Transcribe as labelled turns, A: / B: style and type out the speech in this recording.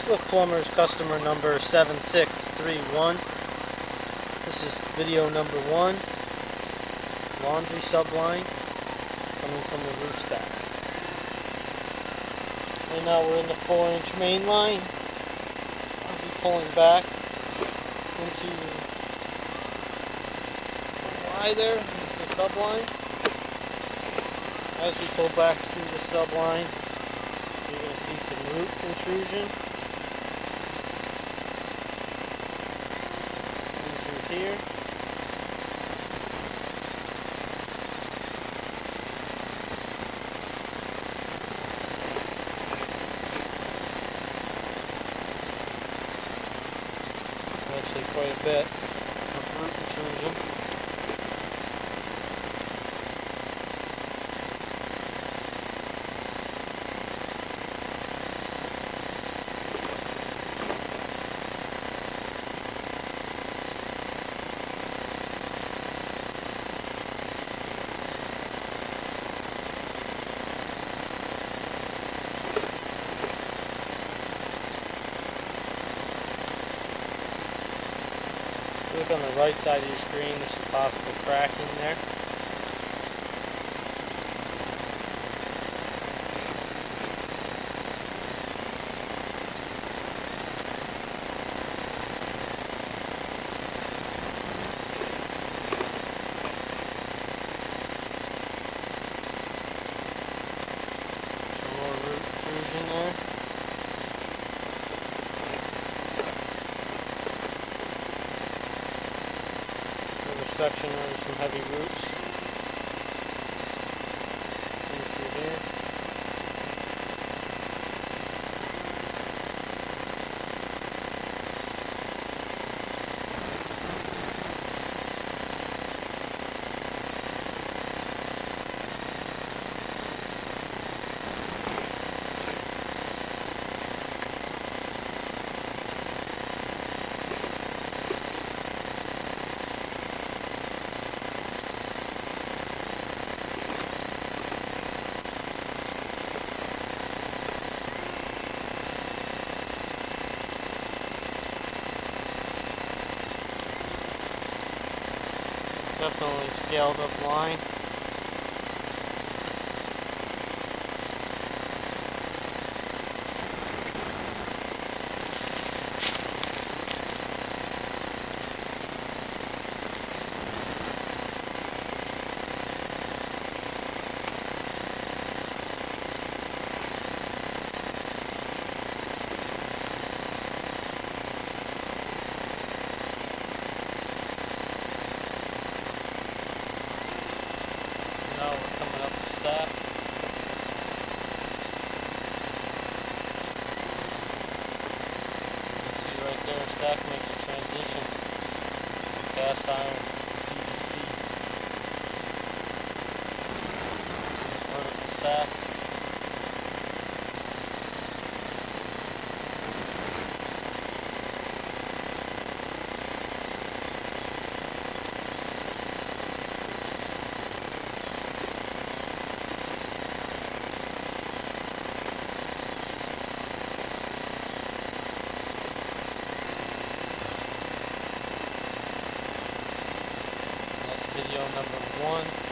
A: Swift Plumbers customer number 7631. This is video number 1. Laundry subline coming from the roof stack. Right now we're in the 4-inch main line. I'll be pulling back into the Y there, into the subline. As we pull back through the subline, you're going to see some root intrusion into here. Actually quite a bit of root intrusion. Look on the right side of your screen, there's some possible cracking there. Some more root intrusion there. Section where there's some heavy roots in through here. Definitely scaled up line. Now we're coming up the stack. You see right there, stack makes a transition from cast iron to PVC. Vertical stack. Video number 1.